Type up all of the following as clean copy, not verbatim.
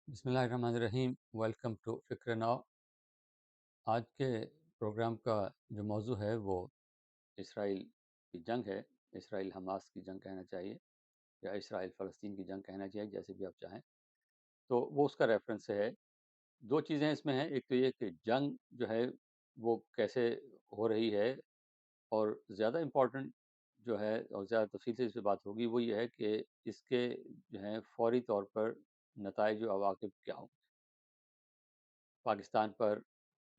بسم اللہ الرحمن الرحیم، ویلکم ٹو فکر ناؤ۔ آج کے پروگرام کا جو موضوع ہے وہ اسرائیل کی جنگ ہے۔ اسرائیل حماس کی جنگ کہنا چاہیے یا اسرائیل فلسطین کی جنگ کہنا چاہیے، جیسے بھی آپ چاہیں۔ تو وہ اس کا ریفرنس ہے۔ دو چیزیں اس میں ہیں، ایک تو یہ کہ جنگ جو ہے وہ کیسے ہو رہی ہے، اور زیادہ امپورٹنٹ جو ہے اور زیادہ تفصیل سے اس پہ بات ہوگی وہ یہ ہے کہ اس کے جو ہیں فوری طور پر نتائج و عواقب کیا ہوں، پاکستان پر،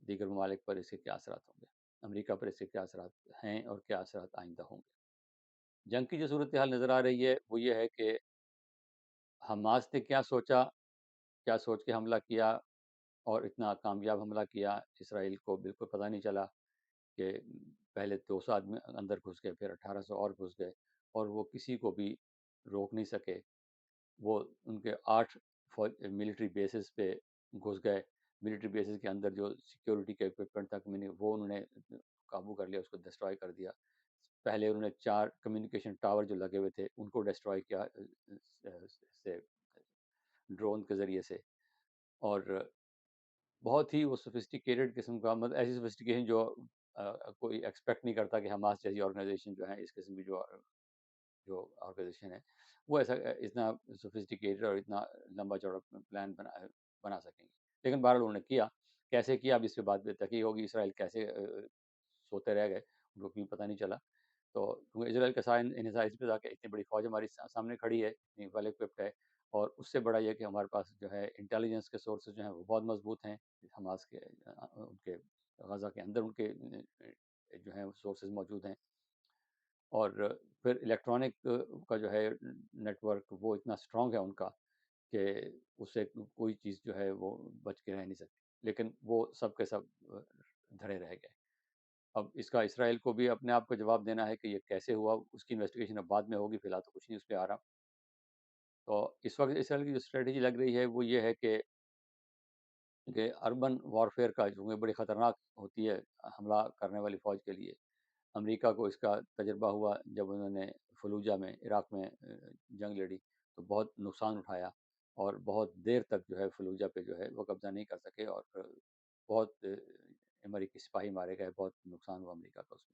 دیگر ممالک پر اس کے کیا اثرات ہوں گے، امریکہ پر اس کے کیا اثرات ہیں اور کیا اثرات آئندہ ہوں گے۔ جنگ کی جو صورتحال نظر آ رہی ہے وہ یہ ہے کہ حماس نے کیا سوچا، کیا سوچ کے حملہ کیا، اور اتنا کامیاب حملہ کیا، اسرائیل کو بالکل پتہ نہیں چلا کہ پہلے 200 آدمی اندر گھس گئے، پھر 1800 اور گھس گئے، اور وہ کسی کو بھی روک نہیں سکے۔ وہ ان کے 8 ملٹری بیسز پہ گھس گئے۔ ملٹری بیسز کے اندر جو سیکیورٹی کے اکوپمنٹ تھا وہ انہوں نے قابو کر لیا، اس کو ڈسٹرائے کر دیا۔ پہلے انہوں نے 4 کمیونیکیشن ٹاور جو لگے ہوئے تھے ان کو ڈسٹرائے کیا سے ڈرون کے ذریعے سے، اور بہت ہی وہ سوفسٹیکیٹڈ قسم کا، مطلب ایسی سوفسٹیکیشن جو کوئی ایکسپیکٹ نہیں کرتا کہ حماس جیسی آرگنائزیشن جو ہے اس قسم کی جو آرگنائزیشن ہے وہ ایسا اتنا سوفسٹیکیٹڈ اور اتنا لمبا چوڑا پلان بنا سکیں گے۔ لیکن بہرحال انہوں نے کیا، کیسے کیا اب اس پہ بات تحقیق ہوگی۔ اسرائیل کیسے سوتے رہ گئے، ان کو کیوں پتہ نہیں چلا۔ تو کیونکہ اسرائیل کا انحصار اس پہ تھا کہ اتنی بڑی فوج ہماری سامنے کھڑی ہے، اتنی ویل اکوپڈ ہے، اور اس سے بڑا یہ کہ ہمارے پاس جو ہے انٹیلیجنس کے سورسز جو ہیں وہ بہت مضبوط ہیں۔ حماس کے ان کے غزہ کے اندر ان کے جو ہیں سورسز موجود ہیں، اور پھر الیکٹرانک کا جو ہے نیٹ ورک وہ اتنا اسٹرانگ ہے ان کا کہ اس سے کوئی چیز جو ہے وہ بچ کے رہ نہیں سکتی، لیکن وہ سب کے سب دھڑے رہ گئے۔ اب اس کا اسرائیل کو بھی اپنے آپ کو جواب دینا ہے کہ یہ کیسے ہوا، اس کی انویسٹیگیشن اب بعد میں ہوگی، فی الحال تو کچھ نہیں اس پہ آ رہا۔ تو اس وقت اسرائیل کی جو اسٹریٹجی لگ رہی ہے وہ یہ ہے کہ اربن وارفیئر کا جو بڑی خطرناک ہوتی ہے حملہ کرنے والی فوج کے لیے۔ امریکہ کو اس کا تجربہ ہوا جب انہوں نے فلوجہ میں، عراق میں جنگ لڑی، تو بہت نقصان اٹھایا، اور بہت دیر تک جو ہے فلوجہ پہ جو ہے وہ قبضہ نہیں کر سکے، اور بہت امریکی سپاہی مارے گئے، بہت نقصان ہوا امریکہ کا اس میں۔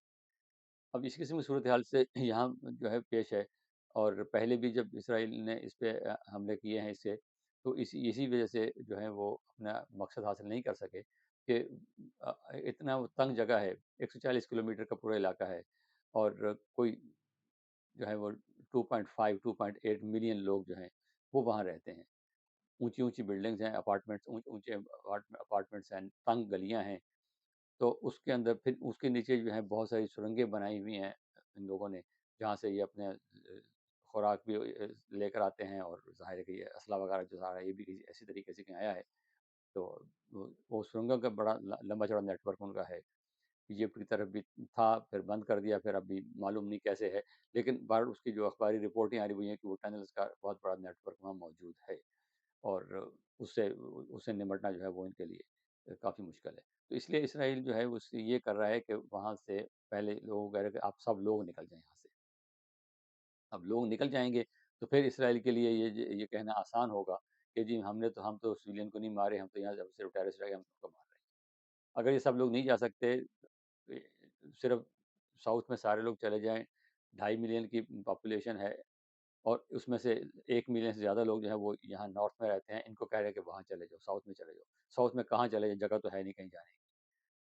اب اس قسم کی صورتحال سے یہاں جو ہے پیش ہے، اور پہلے بھی جب اسرائیل نے اس پہ حملے کیے ہیں اس سے، تو اسی وجہ سے جو ہے وہ اپنا مقصد حاصل نہیں کر سکے کہ اتنا وہ تنگ جگہ ہے، 140 کلومیٹر کا پورا علاقہ ہے، اور کوئی جو ہے وہ 2.5 2.8 ملین لوگ جو ہیں وہ وہاں رہتے ہیں۔ اونچی اونچی بلڈنگز ہیں، اپارٹمنٹس، اونچے اپارٹمنٹس ہیں، تنگ گلیاں ہیں۔ تو اس کے اندر پھر اس کے نیچے جو ہے بہت ساری سرنگیں بنائی ہوئی ہیں ان لوگوں نے، جہاں سے یہ اپنے خوراک بھی لے کر آتے ہیں، اور ظاہر ہے کہ یہ اسلحہ وغیرہ جو سارا یہ بھی کسی ایسی طریقے سے کہیں آیا ہے۔ تو وہ سرنگوں کا بڑا لمبا چوڑا نیٹ ورک ان کا ہے۔ ایجپٹ کی طرف بھی تھا، پھر بند کر دیا، پھر ابھی معلوم نہیں کیسے ہے، لیکن بہر اس کی جو اخباری رپورٹیں آ رہی ہوئی ہیں کہ وہ ٹنلز کا بہت بڑا نیٹ ورک وہاں موجود ہے، اور اس سے نمٹنا جو ہے وہ ان کے لیے کافی مشکل ہے۔ تو اس لیے اسرائیل جو ہے اس سے یہ کر رہا ہے کہ وہاں سے پہلے لوگوں کہہ رہے کہ آپ سب لوگ نکل جائیں یہاں سے۔ اب لوگ نکل جائیں گے تو پھر اسرائیل کے لیے یہ کہنا آسان ہوگا کہ جی ہم تو سویلین کو نہیں مارے، ہم تو یہاں جب صرف ٹیررسٹ رہ گئے، ہم ان کو مار رہے ہیں۔ اگر یہ سب لوگ نہیں جا سکتے، صرف ساؤتھ میں سارے لوگ چلے جائیں، 2.5 ملین کی پاپولیشن ہے، اور اس میں سے 1 ملین سے زیادہ لوگ جو ہیں وہ یہاں نارتھ میں رہتے ہیں، ان کو کہہ رہے ہیں کہ وہاں چلے جاؤ، ساؤتھ میں چلے جاؤ۔ ساؤتھ میں کہاں چلے جائیں، جگہ تو ہے نہیں کہیں جانے کی۔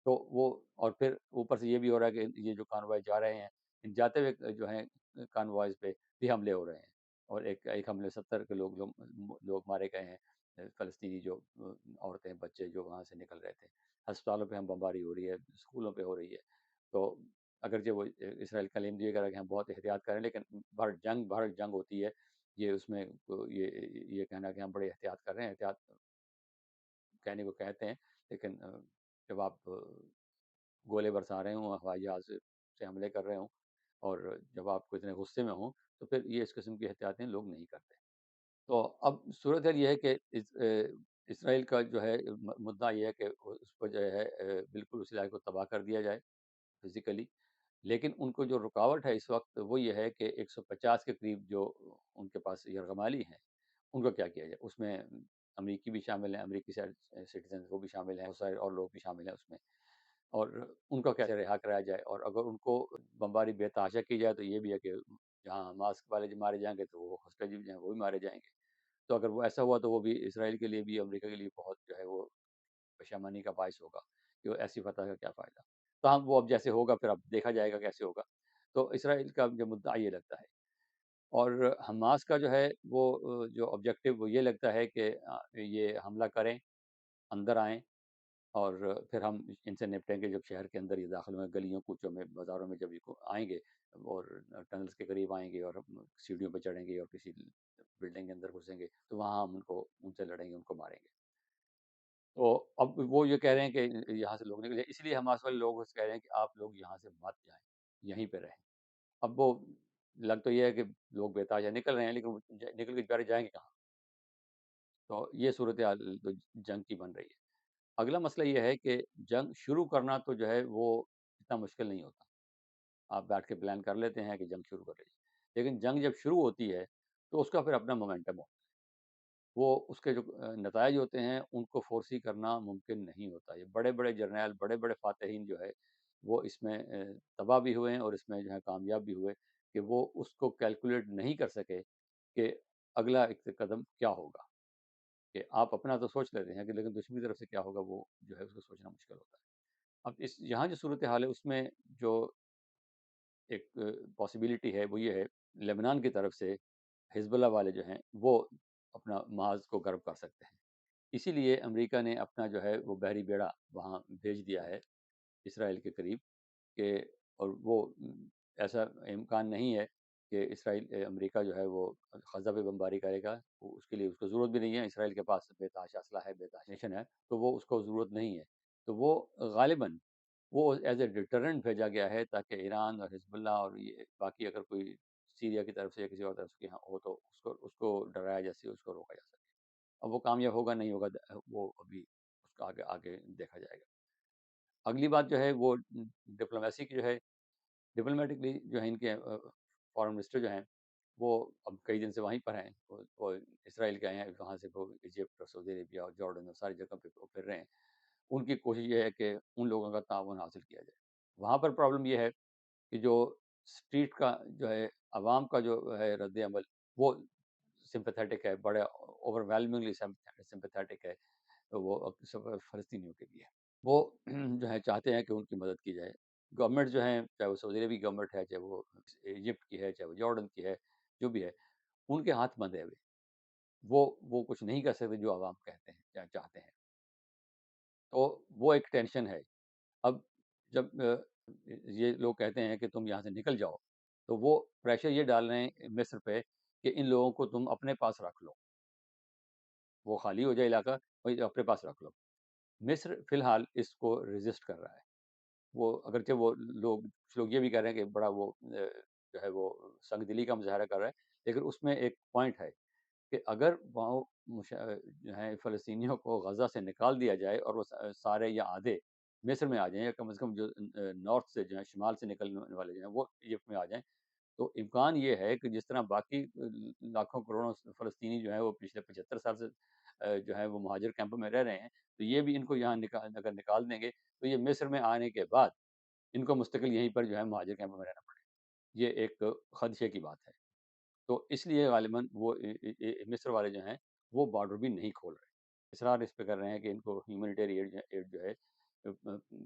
تو وہ، اور پھر اوپر سے یہ بھی ہو رہا ہے کہ یہ جو کانوائے جا رہے ہیں، ان جاتے ہوئے جو ہیں کانوائز پہ بھی حملے ہو رہے ہیں، اور ایک حملے 70 کے لوگ مارے گئے ہیں، فلسطینی جو عورتیں بچے جو وہاں سے نکل رہے تھے۔ ہسپتالوں پہ ہم بمباری ہو رہی ہے، اسکولوں پہ ہو رہی ہے۔ تو اگرچہ وہ اسرائیل کلیم دیے گا کہ ہم بہت احتیاط کریں، لیکن بھر جنگ ہوتی ہے، یہ اس میں یہ کہنا کہ ہم بڑے احتیاط کر رہے ہیں، احتیاط کہنے کو کہتے ہیں، لیکن جب آپ گولے برسا رہے ہوں، ہوائی جہاز سے حملے کر رہے ہوں، اور جب آپ کو اتنے غصے میں ہوں، تو پھر یہ اس قسم کی احتیاطیں لوگ نہیں کرتے۔ تو اب صورتحال یہ ہے کہ اسرائیل کا جو ہے مدعا یہ ہے کہ اس کو جو ہے بالکل اس علاقے کو تباہ کر دیا جائے فزیکلی، لیکن ان کو جو رکاوٹ ہے اس وقت وہ یہ ہے کہ 150 کے قریب جو ان کے پاس یرغمالی ہیں ان کو کیا کیا جائے۔ اس میں امریکی بھی شامل ہیں، امریکی سٹیزن وہ بھی شامل ہیں، بہت سارے اور لوگ بھی شامل ہیں اس میں، اور ان کو کیسے رہا کرایا جائے، اور اگر ان کو بمباری بے تحاشا کی جائے تو یہ بھی ہے کہ جہاں حماس والے جو مارے جائیں گے تو وہ ہاسٹیج جو ہیں وہ بھی مارے جائیں گے. تو اگر وہ ایسا ہوا تو وہ بھی اسرائیل کے لیے بھی، امریکہ کے لیے بہت جو ہے وہ پشیمانی کا باعث ہوگا کہ وہ ایسی فتح کا کیا فائدہ. تو ہم وہ اب جیسے ہوگا پھر اب دیکھا جائے گا کیسے ہوگا. تو اسرائیل کا جو مدعا یہ لگتا ہے، اور حماس کا جو ہے وہ جو آبجیکٹو وہ یہ لگتا ہے کہ یہ حملہ کریں، اندر آئیں، اور پھر ہم ان سے نپٹیں گے. جب شہر کے اندر یہ داخل ہوئے، گلیوں کوچوں میں بازاروں میں جب یہ آئیں گے اور ٹنلز کے قریب آئیں گے اور سیڑھیوں پہ چڑھیں گے اور کسی بلڈنگ کے اندر گھسیں گے تو وہاں ہم ان سے لڑیں گے، ان کو ماریں گے. تو اب وہ یہ کہہ رہے ہیں کہ یہاں سے لوگ نکلے، اس لیے حماس والے لوگ کہہ رہے ہیں کہ آپ لوگ یہاں سے مت جائیں، یہیں پہ رہیں. اب وہ لگ تو یہ ہے کہ لوگ بے تحاشا نکل رہے ہیں، لیکن نکل کے بیچارے جائیں گے کہاں؟ تو یہ صورتحال تو جنگ کی بن رہی ہے. اگلا مسئلہ یہ ہے کہ جنگ شروع کرنا تو جو ہے وہ اتنا مشکل نہیں ہوتا. آپ بیٹھ کے پلان کر لیتے ہیں کہ جنگ شروع کر لیجیے، لیکن جنگ جب شروع ہوتی ہے تو اس کا پھر اپنا مومنٹم ہوتا ہے. وہ اس کے جو نتائج ہوتے ہیں ان کو فورسی کرنا ممکن نہیں ہوتا. یہ بڑے بڑے جرنیل، بڑے بڑے فاتحین جو ہے وہ اس میں تباہ بھی ہوئے ہیں اور اس میں جو ہے کامیاب بھی ہوئے کہ وہ اس کو کیلکولیٹ نہیں کر سکے کہ اگلا ایک قدم کیا ہوگا. کہ آپ اپنا تو سوچ لیتے ہیں کہ لیکن دشمنی طرف سے کیا ہوگا وہ جو ہے اس کو سوچنا مشکل ہوتا ہے. اب اس یہاں جو صورتحال ہے اس میں جو ایک پاسبلٹی ہے وہ یہ ہے، لبنان کی طرف سے حزب اللہ والے جو ہیں وہ اپنا محاذ کو غرب کر سکتے ہیں. اسی لیے امریکہ نے اپنا جو ہے وہ بحری بیڑا وہاں بھیج دیا ہے اسرائیل کے قریب کہ، اور وہ ایسا امکان نہیں ہے کہ اسرائیل امریکہ جو ہے وہ غزہ پہ بمباری کرے گا. اس کے لیے اس کو ضرورت بھی نہیں ہے، اسرائیل کے پاس بے تحاشا اسلحہ ہے، بے تحاشا نیشن ہے، تو وہ اس کو ضرورت نہیں ہے. تو وہ غالباً وہ ایز اے ڈیٹرنٹ بھیجا گیا ہے تاکہ ایران اور حزب اللہ اور یہ باقی اگر کوئی سیریا کی طرف سے یا کسی اور طرف سے ہو تو اس کو ڈرایا جا سکے، اس کو روکا جا سکے. اب وہ کامیاب ہوگا نہیں ہوگا وہ ابھی اس کا آگے آگے دیکھا جائے گا. اگلی بات جو ہے وہ ڈپلومیسی کی جو ہے، ڈپلومیٹکلی جو ہے ان کے فارن منسٹر جو ہیں وہ اب کئی دن سے وہیں پر ہیں. وہ اسرائیل کے آئے ہیں، وہاں سے وہ ایجپٹ اور سعودی عربیہ اور جارڈن اور ساری جگہ پہ وہ پھر رہے ہیں. ان کی کوشش یہ ہے کہ ان لوگوں کا تعاون حاصل کیا جائے. وہاں پر پرابلم یہ ہے کہ جو اسٹریٹ کا جو ہے عوام کا جو ہے رد عمل وہ سمپیتھیٹک ہے، بڑے اوور ویلمنگلی سمپیتھیٹک ہے وہ فلسطینیوں کے لیے. وہ جو ہے چاہتے ہیں کہ ان کی مدد کی جائے. گورنمنٹ جو ہیں، چاہے وہ سعودی عربی گورنمنٹ ہے، چاہے وہ ایجپٹ کی ہے، چاہے وہ جارڈن کی ہے، جو بھی ہے، ان کے ہاتھ بندھے ہوئے. وہ کچھ نہیں کر سکتے جو عوام کہتے ہیں یا چاہتے ہیں. تو وہ ایک ٹینشن ہے. اب جب یہ لوگ کہتے ہیں کہ تم یہاں سے نکل جاؤ تو وہ پریشر یہ ڈال رہے ہیں مصر پہ کہ ان لوگوں کو تم اپنے پاس رکھ لو، وہ خالی ہو جائے علاقہ، اور اپنے پاس رکھ لو. مصر فی الحال اس کو ریزسٹ کر رہا ہے. وہ اگرچہ وہ کچھ لوگ یہ بھی کہہ رہے ہیں کہ بڑا وہ جو ہے وہ سنگ دلی کا مظاہرہ کر رہا ہے، لیکن اس میں ایک پوائنٹ ہے کہ اگر وہاں جو ہے فلسطینیوں کو غزہ سے نکال دیا جائے اور وہ سارے یا آدھے مصر میں آ جائیں، یا کم از کم جو نارتھ سے جو ہے شمال سے نکلنے والے جو ہیں وہ ایجپٹ میں آ جائیں، تو امکان یہ ہے کہ جس طرح باقی لاکھوں کروڑوں فلسطینی جو ہیں وہ پچھلے 75 سال سے جو ہے وہ مہاجر کیمپوں میں رہ رہے ہیں، تو یہ بھی ان کو یہاں اگر نکال دیں گے تو یہ مصر میں آنے کے بعد ان کو مستقل یہیں پر جو ہے مہاجر کیمپوں میں رہنا پڑے. یہ ایک خدشے کی بات ہے. تو اس لیے غالباً وہ مصر والے جو ہیں وہ بارڈر بھی نہیں کھول رہے. اصرار اس پہ کر رہے ہیں کہ ان کو ہیومینیٹیری ایڈ جو ہے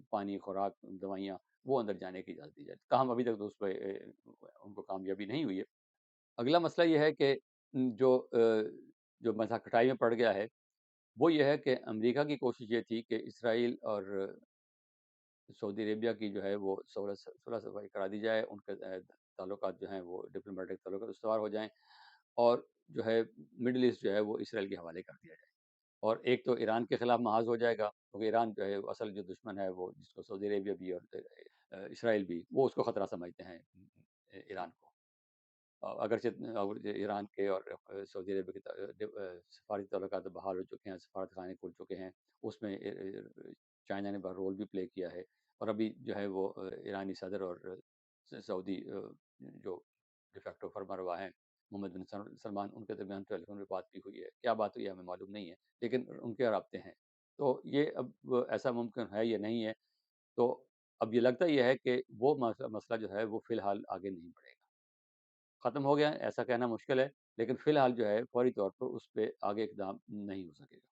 پانی، خوراک، دوائیاں وہ اندر جانے کی اجازت دی جائے. تاہم ابھی تک تو اس پہ ان کو کامیابی نہیں ہوئی ہے. اگلا مسئلہ یہ ہے کہ جو جو مسئلہ کٹائی میں پڑ گیا ہے وہ یہ ہے کہ امریکہ کی کوشش یہ تھی کہ اسرائیل اور سعودی عربیہ کی جو ہے وہ صلح صفائی کرا دی جائے، ان کے تعلقات جو ہیں وہ ڈپلومیٹک تعلقات استوار ہو جائیں، اور جو ہے مڈل ایسٹ جو ہے وہ اسرائیل کے حوالے کر دیا جائے. اور ایک تو ایران کے خلاف محاذ ہو جائے گا کیونکہ ایران جو ہے اصل جو دشمن ہے وہ جس کو سعودی عربیہ بھی اور اسرائیل بھی وہ اس کو خطرہ سمجھتے ہیں ایران کو. اگرچہ ایران کے اور سعودی عربیہ کے سفارتی تعلقات بحال ہو چکے ہیں، سفارت خانے کھل چکے ہیں، اس میں چائنا نے بڑا رول بھی پلے کیا ہے. اور ابھی جو ہے وہ ایرانی صدر اور سعودی جو ڈیفیکٹو فرما روا ہیں محمد بن سلمان، ان کے درمیان ٹیلی فون پہ بات بھی ہوئی ہے، کیا بات ہوئی ہے ہمیں معلوم نہیں ہے، لیکن ان کے رابطے ہیں. تو یہ اب ایسا ممکن ہے یا نہیں ہے. تو اب یہ لگتا یہ ہے کہ وہ مسئلہ جو ہے وہ فی الحال آگے نہیں بڑھے گا. ختم ہو گیا ایسا کہنا مشکل ہے، لیکن فی الحال جو ہے فوری طور پر اس پہ آگے اقدام نہیں ہو سکے گا.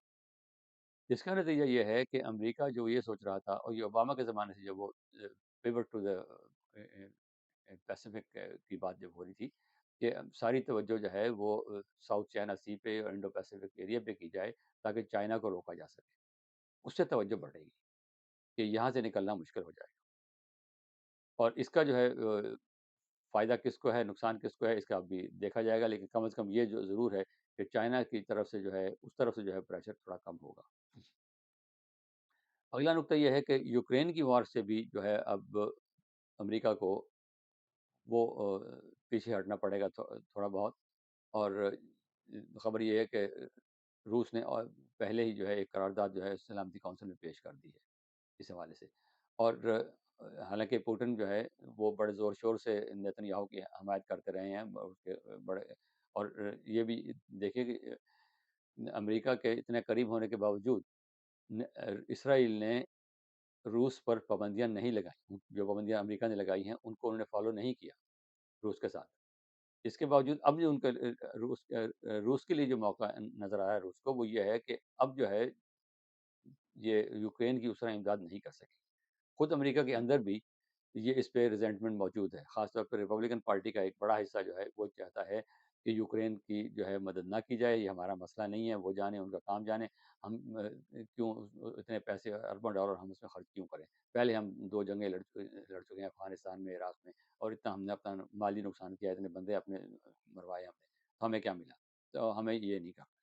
اس کا نتیجہ یہ ہے کہ امریکہ جو یہ سوچ رہا تھا، اور یہ اوباما کے زمانے سے جب وہ پیوٹ ٹو دا پیسفک کی بات جب ہو رہی تھی کہ ساری توجہ جو ہے وہ ساؤتھ چائنا سی پہ اور انڈو پیسفک ایریا پہ کی جائے تاکہ چائنا کو روکا جا سکے. اس سے توجہ بڑھے گی کہ یہاں سے نکلنا مشکل ہو جائے گا. اور اس کا جو ہے فائدہ کس کو ہے، نقصان کس کو ہے، اس کا ابھی دیکھا جائے گا، لیکن کم از کم یہ جو ضرور ہے کہ چائنا کی طرف سے جو ہے اس طرف سے جو ہے پریشر تھوڑا کم ہوگا. اگلا نقطہ یہ ہے کہ یوکرین کی وار سے بھی جو ہے اب امریکہ کو وہ پیچھے ہٹنا پڑے گا تھوڑا بہت. اور خبر یہ ہے کہ روس نے پہلے ہی جو ہے ایک قرارداد جو ہے سلامتی کونسل میں پیش کر دی ہے اس حوالے سے. اور حالانکہ پوٹن جو ہے وہ بڑے زور شور سے نیتن یاہو کی حمایت کرتے رہے ہیں، اس کے بڑے. اور یہ بھی دیکھیں کہ امریکہ کے اتنے قریب ہونے کے باوجود اسرائیل نے روس پر پابندیاں نہیں لگائیں. جو پابندیاں امریکہ نے لگائی ہیں ان کو انہوں نے فالو نہیں کیا روس کے ساتھ. اس کے باوجود اب جو ان کا روس کے لیے جو موقع نظر آیا روس کو، وہ یہ ہے کہ اب جو ہے یہ یوکرین کی اس طرح امداد نہیں کر سکے. خود امریکہ کے اندر بھی یہ اس پہ ریزنٹمنٹ موجود ہے. خاص طور پہ ریپبلکن پارٹی کا ایک بڑا حصہ جو ہے وہ چاہتا ہے کہ یوکرین کی جو ہے مدد نہ کی جائے. یہ ہمارا مسئلہ نہیں ہے، وہ جانے ان کا کام جانے. ہم کیوں اتنے پیسے اربوں ڈالر ہم اس میں خرچ کیوں کریں؟ پہلے ہم 2 جنگیں لڑ چکے ہیں افغانستان میں، عراق میں، اور اتنا ہم نے اپنا مالی نقصان کیا، اتنے بندے اپنے مروائے ہم نے، تو ہمیں کیا ملا؟ تو ہمیں یہ نہیں کرنا.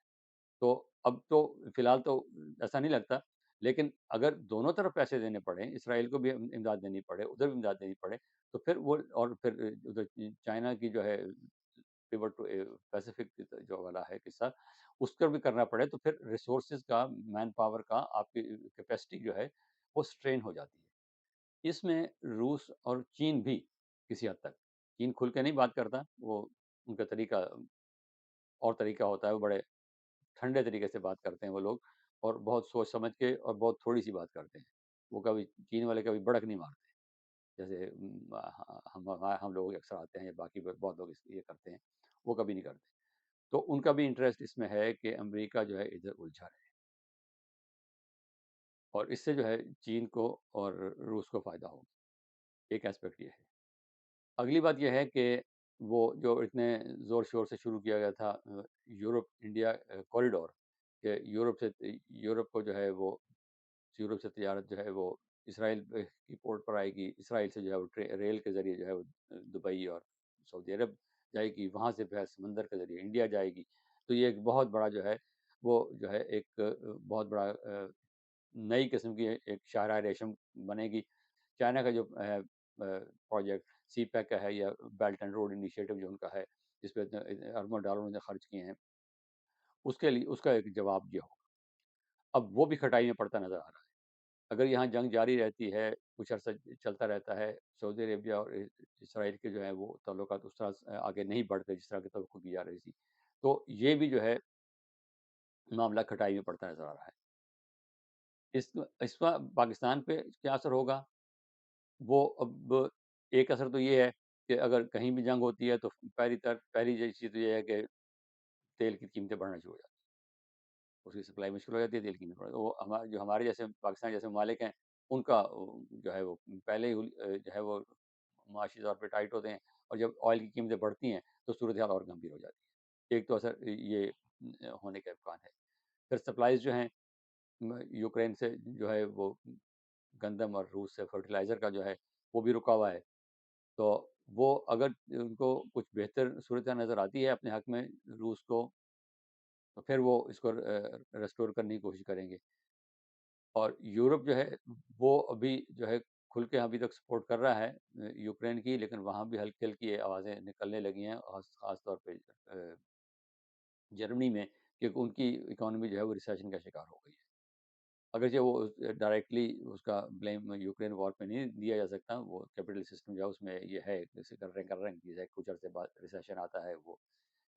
تو اب تو فی الحال تو ایسا نہیں لگتا، لیکن اگر دونوں طرف پیسے دینے پڑیں، اسرائیل کو بھی امداد دینی پڑے، ادھر بھی امداد دینی پڑے، تو پھر وہ، اور پھر ادھر چائنا کی جو ہے پیوٹ ٹو پیسفک جو والا ہے قصہ، اس پر بھی کرنا پڑے، تو پھر ریسورسز کا، مین پاور کا، آپ کی کیپیسٹی جو ہے وہ سٹرین ہو جاتی ہے. اس میں روس اور چین بھی کسی حد تک، چین کھل کے نہیں بات کرتا، وہ ان کا طریقہ اور طریقہ ہوتا ہے، وہ بڑے ٹھنڈے طریقے سے بات کرتے ہیں وہ لوگ، اور بہت سوچ سمجھ کے اور بہت تھوڑی سی بات کرتے ہیں. وہ کبھی چین والے کبھی بڑک نہیں مارتے جیسے ہم لوگ اکثر آتے ہیں، یا باقی بہت لوگ یہ کرتے ہیں، وہ کبھی نہیں کرتے. تو ان کا بھی انٹرسٹ اس میں ہے کہ امریکہ جو ہے ادھر الجھا رہے، اور اس سے جو ہے چین کو اور روس کو فائدہ ہوگا. ایک اسپیکٹ یہ ہے. اگلی بات یہ ہے کہ وہ جو اتنے زور شور سے شروع کیا گیا تھا یورپ انڈیا کوریڈور، کہ یورپ کو جو ہے وہ، یورپ سے تجارت جو ہے وہ اسرائیل کی پورٹ پر آئے گی، اسرائیل سے جو ہے وہ ریل کے ذریعے جو ہے وہ دبئی اور سعودی عرب جائے گی، وہاں سے پھر سمندر کے ذریعے انڈیا جائے گی. تو یہ ایک بہت بڑا جو ہے وہ جو ہے ایک بہت بڑا نئی قسم کی ایک شاہراہ ریشم بنے گی. چائنا کا جو پروجیکٹ سی پیک کا ہے، یا بیلٹ اینڈ روڈ انیشیٹو جو ان کا ہے، جس پہ اربوں ڈالر نے خرچ کیے ہیں، اس کے لیے اس کا ایک جواب یہ ہوگا. اب وہ بھی کھٹائی میں پڑتا نظر آ رہا ہے. اگر یہاں جنگ جاری رہتی ہے، کچھ عرصہ چلتا رہتا ہے، سعودی عربیہ اور اسرائیل کے جو ہے وہ تعلقات اس طرح آگے نہیں بڑھتے جس طرح کی توقع کی جا رہی تھی، تو یہ بھی جو ہے معاملہ کھٹائی میں پڑتا نظر آ رہا ہے. اس کا پاکستان پہ کیا اثر ہوگا؟ وہ اب ایک اثر تو یہ ہے کہ اگر کہیں بھی جنگ ہوتی ہے تو پہلی چیز تو یہ ہے کہ تیل کی قیمتیں بڑھنا شروع ہو جاتی ہیں، اس کی سپلائی مشکل ہو جاتی ہے، تیل کی قیمتیں وہ جو ہمارے جیسے پاکستان جیسے ممالک ہیں، ان کا جو ہے وہ پہلے ہی جو ہے وہ معاشی طور پہ ٹائٹ ہوتے ہیں، اور جب آئل کی قیمتیں بڑھتی ہیں تو صورتحال اور گمبھیر ہو جاتی ہے. ایک تو اثر یہ ہونے کا امکان ہے. پھر سپلائز جو ہیں یوکرین سے جو ہے وہ گندم، اور روس سے فرٹیلائزر کا جو ہے وہ بھی رکا ہوا ہے. تو وہ اگر ان کو کچھ بہتر صورتحال نظر آتی ہے اپنے حق میں روس کو، تو پھر وہ اس کو ریسٹور کرنے کی کوشش کریں گے. اور یورپ جو ہے وہ ابھی جو ہے کھل کے ابھی تک سپورٹ کر رہا ہے یوکرین کی، لیکن وہاں بھی ہلکی ہلکی آوازیں نکلنے لگی ہیں، خاص طور پہ جرمنی میں، کیونکہ ان کی اکانومی جو ہے وہ ریسیشن کا شکار ہو گئی ہے. اگرچہ وہ ڈائریکٹلی اس کا بلیم یوکرین وار پہ نہیں دیا جا سکتا، وہ کیپٹل سسٹم جو ہے اس میں یہ ہے، جیسے کر رہے ہیں کچھ عرصے بعد ریسیشن آتا ہے، وہ